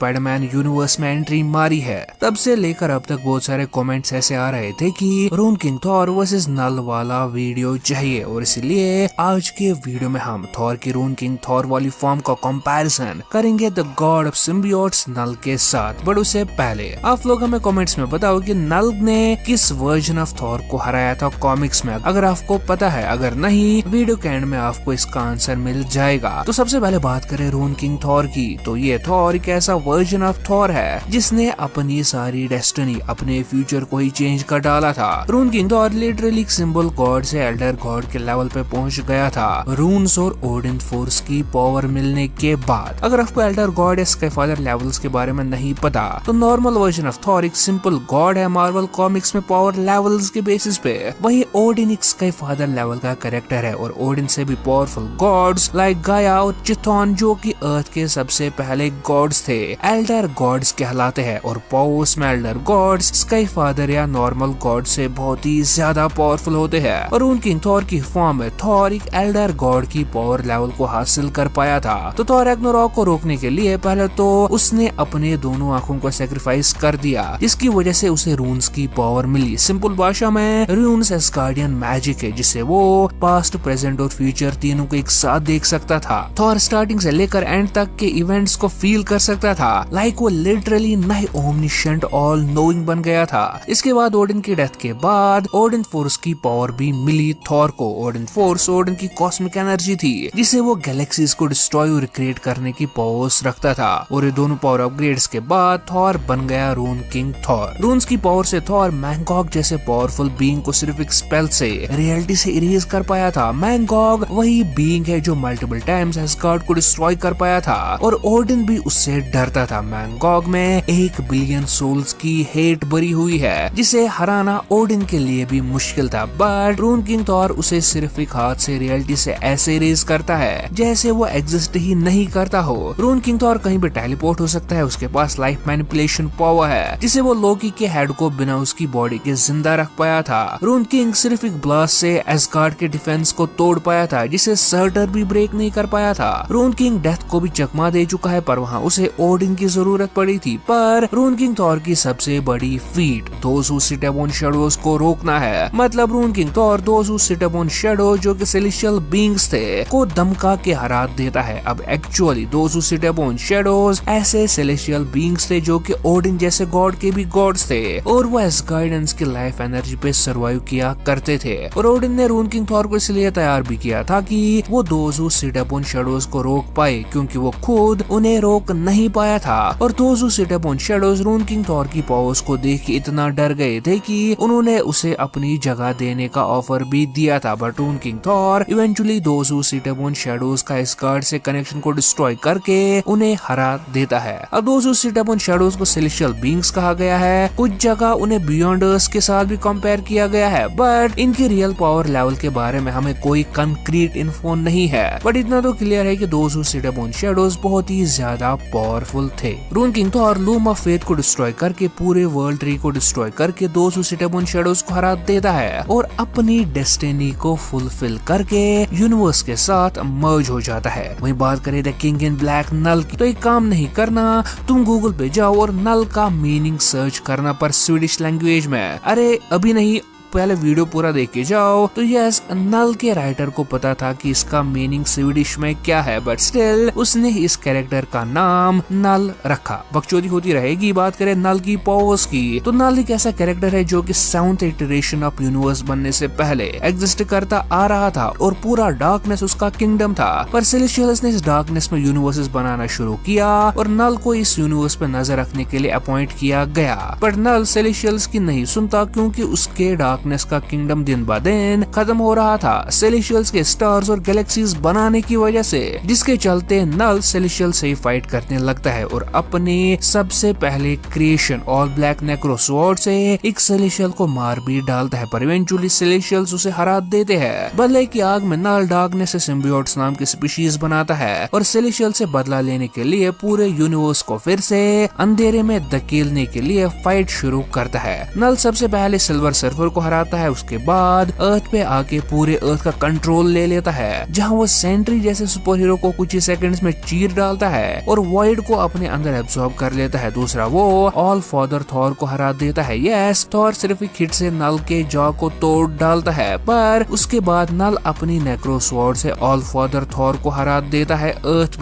Spiderman universe में entry मारी है, तब से लेकर अब तक बहुत सारे कमेंट्स ऐसे आ रहे थे कि रून किंग थॉर वर्सेस नल वाला वीडियो चाहिए, और इसलिए आज के वीडियो में हम थॉर की रून किंग थॉर वाली फॉर्म का कंपैरिजन करेंगे द गॉड ऑफ सिम्बियोट्स नल के साथ। बट उससे पहले आप लोग हमें कमेंट्स में बताओ कि नल ने किस वर्जन ऑफ थॉर को हराया था कॉमिक्स में, अगर आपको पता है। अगर नहीं, वीडियो के एंड में आपको इसका आंसर मिल जाएगा। तो सबसे पहले बात करें रून किंग थॉर की, तो ये थॉर एक ऐसा वर्जन ऑफ थॉर है जिसने अपनी सारी डेस्टिनी अपने फ्यूचर को ही चेंज कर डाला था। Rune King Thor literally symbol god से एल्डर गॉड के लेवल पे पहुंच गया था रून्स और ओडिन फोर्स की पावर मिलने के बाद। अगर आपको एल्डर गॉड या स्काईफादर लेवल्स के बारे में नहीं पता, तो नॉर्मल वर्जन ऑफ थॉर एक सिंपल गॉड है मार्वल कॉमिक्स में पावर लेवल्स के बेसिस पे। वही ओडिन एक स्काईफादर लेवल का कैरेक्टर है, और ओडिन से भी पावरफुल गॉड्स लाइक गाया और चिथॉन, जो कि अर्थ के सबसे पहले गॉड्स थे, एल्डर गॉड्स कहलाते हैं। और पावर्स में एल्डर गॉड्स स्काईफादर या नॉर्मल गॉड से बहुत ही ज्यादा पावरफुल होते हैं। और रून किंग थॉर की फॉर्म में थॉर एक एल्डर गॉड की पावर लेवल को हासिल कर पाया था। तो थॉर रैग्नारोक को रोकने के लिए पहले तो उसने अपने दोनों आंखों को सैक्रिफाइस कर दिया, जिसकी वजह से उसे रून्स की पावर मिली। सिंपल भाषा में रून्स एस्गार्डियन मैजिक है, जिससे वो पास्ट, प्रेजेंट और फ्यूचर तीनों को एक साथ देख सकता था। थॉर स्टार्टिंग से लेकर एंड तक के इवेंट्स को फील कर सकता था, लाइक वो लिटरली नए ओमनिशेंट ऑल नोइंग बन गया था। इसके बाद ओडिन की डेथ के बाद ओडिन फोर्स की पावर भी मिली थॉर को। ओडिन फोर्स ओडिन की कॉस्मिक एनर्जी थी, जिसे वो गैलेक्सीज को डिस्ट्रॉय और क्रिएट करने की पावर्स रखता था। और ये दोनों पावर अपग्रेड्स के बाद थॉर बन गया रून किंग थॉर। रून्स की पावर से थॉर मैंगॉग जैसे पावरफुल बीइंग को सिर्फ एक स्पेल से रियलिटी से इरेज कर पाया था। मैंगॉग वही बीइंग है जो मल्टीपल टाइम्स एस्गार्ड को डिस्ट्रॉय कर पाया था, और ओडिन भी उससे डरता था। मैंगॉग में 1 बिलियन सोल्स की हेट भरी हुई है, जिसे हराना ओडिन के लिए भी मुश्किल था। बट रून किंग थॉर उसे सिर्फ एक हाथ से रियलिटी से ऐसे इरेज करता है जैसे वो एग्जिस्ट ही नहीं करता हो। रून किंग थॉर कहीं भी टेलीपोर्ट हो सकता है। उसके पास लाइफ मैनिपुलेशन पावर है, जिसे वो लोकी के हेड को बिना उसकी बॉडी के जिंदा रख पाया था। रून किंग सिर्फ एक ब्लास्ट से एस्गार्ड के डिफेंस को तोड़ पाया था, जिसे सर्टर भी ब्रेक नहीं कर पाया था। रून किंग डेथ को भी चकमा दे चुका है, पर वहाँ उसे ओडिन की जरूरत पड़ी थी। पर रून किंग थॉर की सबसे बड़ी feat Those who seat upon shadows को रोकना है। मतलब Rune King Thor Those who seat Upon Shadow, जो कि सेलेस्टियल बीइंग्स थे, को धमका के हरा देता है। अब actually those who seat upon shadows ऐसे सेलेस्टियल बीइंग्स थे जो कि ओडिन जैसे गॉड के भी गॉड्स थे, और वो एस्गार्डियंस की लाइफ एनर्जी पे सर्वाइव किया करते थे। और ओडिन ने रून किंग थॉर को इसलिए तैयार भी किया था कि वो those who seat upon shadows को रोक पाए, क्योंकि वो खुद उन्हें रोक नहीं पाया था। और Those who seat upon Shadows Rune King Thor की पावर्स को देख के इतना डर गए थे कि उन्होंने उसे अपनी जगह देने का ऑफर भी दिया था। But Rune King Thor eventually Those who seat upon Shadows का एस्गार्ड से कनेक्शन को डिस्ट्रॉय करके उन्हें हरा देता है। अब Those who seat upon shadows को सेलेस्टियल बीइंग्स कहा गया है। कुछ जगह उन्हें बियॉन्डर्स के साथ भी कंपेयर किया गया है, बट इनकी रियल पावर लेवल के बारे में हमें कोई कंक्रीट इन्फो नहीं है। बट इतना तो क्लियर है कि Those who seat upon Shadows बहुत ही ज्यादा पावरफुल थे। Rune King Thor Loom of Faith को डिस्ट्रॉय करके पूरे वर्ल्ड ट्री को डिस्ट्रॉय करके Those who seat upon shadows को हरा देता है, और अपनी डेस्टिनी को फुलफिल करके यूनिवर्स के साथ मर्ज हो जाता है। वही बात करें द किंग इन ब्लैक नल की, तो एक काम नहीं करना, तुम गूगल पे जाओ और नल का मीनिंग सर्च करना पर स्वीडिश लैंग्वेज में। अरे अभी नहीं, पहले वीडियो पूरा देख के जाओ। तो यस, नल के राइटर को पता था कि इसका मीनिंग स्वीडिश में क्या है, बट स्टिल उसने इस कैरेक्टर का नाम नल रखा। बकचोदी होती रहेगी। बात करें नल की पावर्स की, तो नल एक ऐसा कैरेक्टर है जो कि 7th इटरेशन ऑफ यूनिवर्स बनने से पहले एग्जिस्ट करता आ रहा था, और पूरा डार्कनेस उसका किंगडम था। पर सेलेस्टियल्स ने इस डार्कनेस में यूनिवर्सेस बनाना शुरू किया, और नल को इस यूनिवर्स पे नजर रखने के लिए अपॉइंट किया गया। पर नल सेलेस्टियल्स की नहीं सुनता, क्योंकि उसके डार्कनेस का किंगडम दिन ब दिन खत्म हो रहा था सेलेस्टियल्स के स्टार्स और गैलेक्सीज बनाने की वजह से, जिसके चलते नल सेलेस्टियल से फाइट करने लगता है, और अपने सबसे पहले क्रिएशन ऑल ब्लैक नेक्रो स्वॉर्ड से एक सेलेस्टियल को मार भी डालता है। पर इवेंचुअली सेलेस्टियल्स उसे हरा देते हैं। बदले की आग में नल डार्कनेस से सिम्बियोट्स नाम की स्पीशीज बनाता है, और सेलेस्टियल से बदला लेने के लिए पूरे यूनिवर्स को फिर से अंधेरे में धकेलने के लिए फाइट शुरू करता है। नल सबसे पहले सिल्वर सर्फर को हराता है उसके बाद अर्थ पे आके पूरे अर्थ का कंट्रोल ले लेता है, जहाँ वो सेंट्री जैसे सुपर हीरो को कुछ ही सेकंड्स में चीर डालता है और वॉइड को अपने अंदर एब्सॉर्ब कर लेता है। दूसरा वो ऑल फादर थॉर को हरा देता है। यस, थॉर सिर्फ एक हिट से नल के जॉ को तोड़ डालता है, पर उसके बाद नल अपनी नेक्रो स्वॉर्ड से ऑल फादर थॉर को हरा देता है अर्थ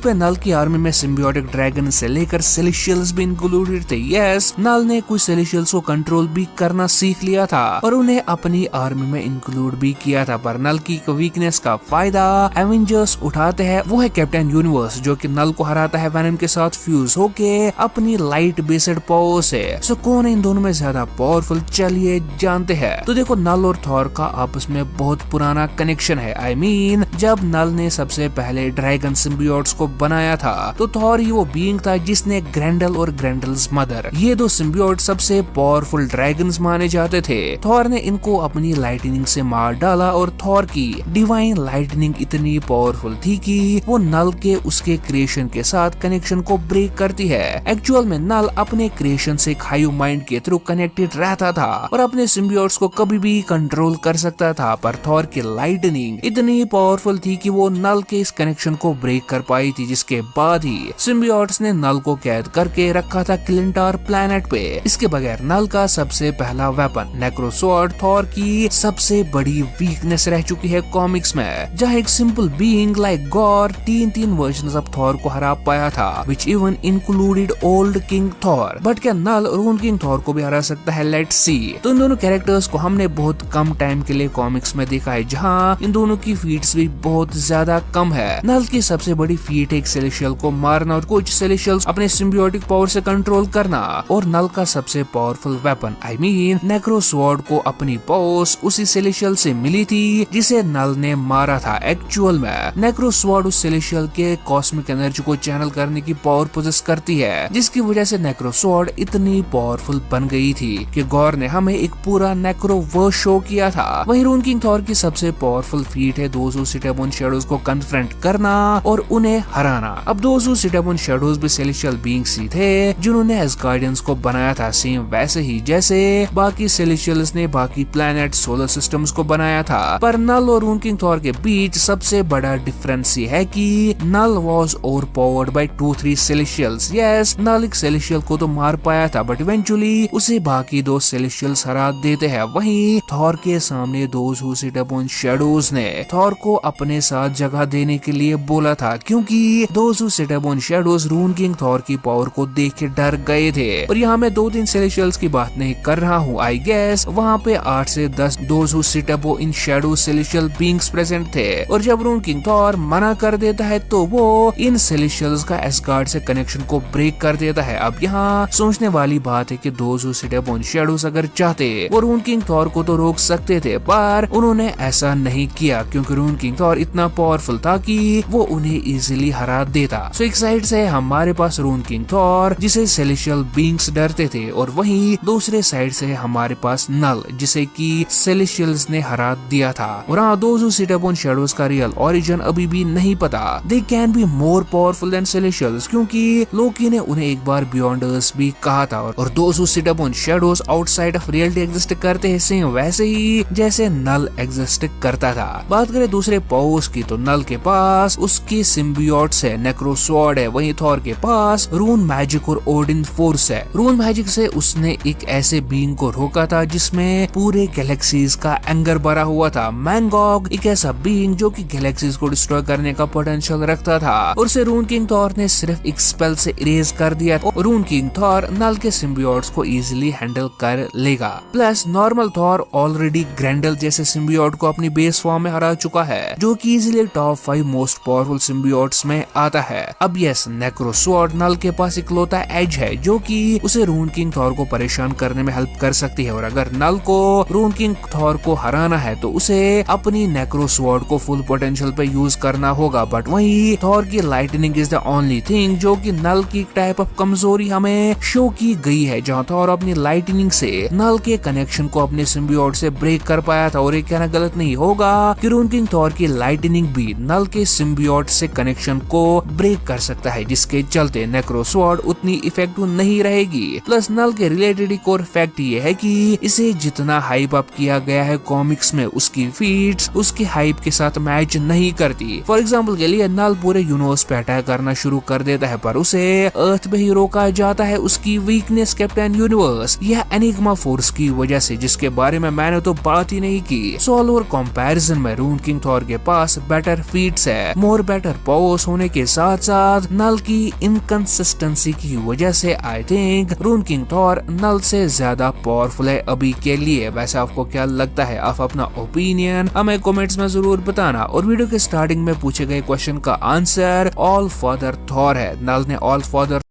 पे नल की आर्मी में सिम्बियोटिक ड्रैगन से लेकर सेलेशियल्स भी इंक्लूडेड थे। यस, नल ने कुछ सेलेशियल्स को कंट्रोल भी करना सीख लिया था और उन्हें अपनी आर्मी में इंक्लूड भी किया था, पर नल की वीकनेस का फायदा एवेंजर्स उठाते हैं। वो है कैप्टन यूनिवर्स, जो कि नल को हराता है वेनम के साथ फ्यूज होके अपनी लाइट बेस्ड पावर से। सो कौन है इन दोनों में ज्यादा पावरफुल, चलिए जानते हैं। तो देखो, नल और थॉर का आपस में बहुत पुराना कनेक्शन है। I mean, जब नल ने सबसे पहले ड्रैगन सिम्बियोट्स को बनाया था तो थॉर ही वो बीइंग था जिसने ग्रेंडल और ग्रेंडल्स मदर, ये दो सिम्बियोट सबसे पावरफुल ड्रैगन्स माने जाते थे। थॉर ने इनको अपनी लाइटनिंग से मार डाला और थॉर की डिवाइन लाइटनिंग इतनी पावरफुल थी कि वो नल के उसके क्रिएशन के साथ कनेक्शन को ब्रेक करती है। एक्चुअल में नल अपने क्रिएशन से हाइव माइंड के थ्रू कनेक्टेड रहता था और अपने सिम्बियोट्स को कभी भी कंट्रोल कर सकता था, पर थॉर की लाइटनिंग इतनी पावरफुल थी कि वो नल के इस कनेक्शन को ब्रेक कर पाई थी, जिसके बाद ही सिम्बियोट्स ने नल को कैद करके रखा था क्लिंटार प्लैनेट पे। इसके बगैर नल का सबसे पहला वेपन नेक्रो स्वॉर्ड थॉर की सबसे बड़ी वीकनेस रह चुकी है कॉमिक्स में, जहाँ एक सिंपल बीइंग लाइक गॉर तीन वर्जन्स ऑफ थॉर को हरा पाया था, which even included old king Thor. But क्या नल रून किंग थॉर को भी हरा सकता है? Let's see. तो इन दोनों कैरेक्टर्स को हमने बहुत कम टाइम के लिए कॉमिक्स में देखा है, जहाँ इन दोनों की फीट्स भी बहुत ज्यादा कम है। नल की सबसे बड़ी फीट है एक सेलेशियल को मारना और कुछ सेलेशियल्स अपने सिम्बियोटिक पावर से कंट्रोल करना, और नल का सबसे powerful weapon I mean नेक्रो sword को अपनी पावर्स उसी सेलेशियल से मिली थी जिसे नल ने मारा था। एक्चुअल में नेक्रो स्वॉर्ड उस सेलेशियल के कॉस्मिक एनर्जी को चैनल करने की पावर पोजेस करती है, जिसकी वजह से नेक्रो स्वॉर्ड इतनी पावरफुल बन गई थी कि गॉर ने हमें एक पूरा नेक्रो वर्स शो किया था। वहीं रून किंग थॉर की सबसे पावरफुल फीट है those who seat upon shadows को कन्फ्रंट करना और उन्हें हराना। अब those who seat upon shadows भी सेलेशियल बीइंग्स ही थे जिन्होंने एस्गार्डियंस को बनाया था, सेम वैसे ही जैसे बाकी सेलेशियल्स ने बाकी प्लैनेट सोलर सिस्टम्स को बनाया था। पर नल और रून किंग थॉर के बीच सबसे बड़ा डिफरेंस ये है कि नल वाज ओवरपावर्ड बाय 2-3 सेलेशियल्स। यस, नल एक सेलेशियल को तो मार पाया था, बट इवेंचुअली उसे बाकी दो सेलेशियल्स हरा देते हैं। वहीं थॉर के सामने those who seat upon shadows ने थॉर को अपने साथ जगह देने के लिए बोला था, क्योंकि Those who seat upon Shadows Rune King Thor की पावर को देख के डर गए थे। और यहाँ मैं 2-3 सेलेशियल्स की बात नहीं कर रहा हूँ, आई गेस वहाँ पे 8 से 10 those who seat upon in shadows celestial beings present थे। और जब रून किंग थॉर मना कर देता है तो वो इन सेलेशियल्स का एस्गार्ड से कनेक्शन को ब्रेक कर देता है। अब यहाँ सोचने वाली बात है कि those who seat upon shadows अगर चाहते वो रून किंग थॉर को तो रोक सकते थे, पर उन्होंने ऐसा नहीं किया क्योंकि रून किंग थॉर इतना पावरफुल था कि वो उन्हें इजीली हरा देता। सो एक साइड से हमारे पास रून किंग थॉर जिसे सेलेशियल बीइंग्स डरते थे, और वहीं दूसरे साइड से हमारे पास नल जिसे कि सेलेशियल्स ने हरा दिया था। और हाँ, Those who seat upon Shadows का रियल ओरिजिन अभी भी नहीं पता। They can be more powerful than celestials, क्योंकि लोकी ने उन्हें एक बार बियॉन्ड अर्थ भी कहा था। और those who seat upon shadows outside of reality exist करते हैं, सेम वैसे ही जैसे नल एग्जिस्ट करता था। बात करें दूसरे पावर्स की, तो नल के पास उसकी सिम्बियोट्स है, नेक्रो स्वॉर्ड है। वहीं थॉर के पास रून मैजिक और ओडिन फोर्स है। रून मैजिक से उसने एक ऐसे बीइंग को रोका था जिसमें पूरे गैलेक्सीज का एंगर भरा हुआ था। मैंगॉग एक ऐसा बीइंग जो कि गैलेक्सीज को डिस्ट्रॉय करने का पोटेंशियल रखता था, और उसे रून किंग थॉर ने सिर्फ एक स्पेल से इरेज कर दिया। और रून किंग थॉर नल के सिम्बियोट्स को इजीली हैंडल कर लेगा। प्लस नॉर्मल थॉर ऑलरेडी ग्रेंडल जैसे सिम्बियोट को अपनी बेस फॉर्म में हरा चुका है, जो कि easily top 5 most powerful symbiotes में आता है। अब यस, नेक्रो स्वॉर्ड नल के पास इकलौता एज है जो कि उसे रून किंग थॉर को परेशान करने में हेल्प कर सकती है। और अगर नल को रून किंग थॉर को हराना है तो उसे अपनी नेक्रो स्वॉर्ड को फुल पोटेंशियल पे यूज करना होगा। बट वहीं थॉर की lightning is the only thing जो कि नल की टाइप ऑफ कमजोरी हमें शो की गई है, जहाँ थॉर अपनी लाइटनिंग से नल के कनेक्शन को अपने सिम्बियोट से ब्रेक कर पाया था। और ये कहना गलत नहीं होगा कि रून किंग थॉर की लाइटनिंग भी नल के सिम्बियोट से कनेक्शन को ब्रेक कर सकता है, जिसके चलते नेक्रो स्वॉर्ड उतनी इफेक्टिव नहीं रहेगी। प्लस नल के रिलेटेड एक और फैक्ट ये है कि इसे जितना हाइप अप किया गया है कॉमिक्स में उसकी फीट्स उसकी हाइप के साथ मैच नहीं करती। फॉर एग्जाम्पल के लिए नल पूरे यूनिवर्स पे अटैक करना शुरू कर देता है, पर उसे अर्थ पे ही रोका जाता है उसकी वीकनेस कैप्टन यूनिवर्स या एनिग्मा फोर्स की वजह से, जिसके बारे में मैंने तो बात ही नहीं की। सो ऑल ओवर कंपैरिजन में रून किंग थॉर के पास बेटर फीट्स है, मोर बेटर पावर्स होने के साथ साथ नल की इनकंसिस्टेंसी की वजह से आई थिंक रून किंग थॉर नल से ज्यादा पावरफुल है अभी के लिए। वैसे आपको क्या लगता है? आप अपना ओपिनियन हमें कमेंट्स में जरूर बताना। और वीडियो के स्टार्टिंग में पूछे गए क्वेश्चन का आंसर ऑल फादर थॉर है। नल ने ऑल फादर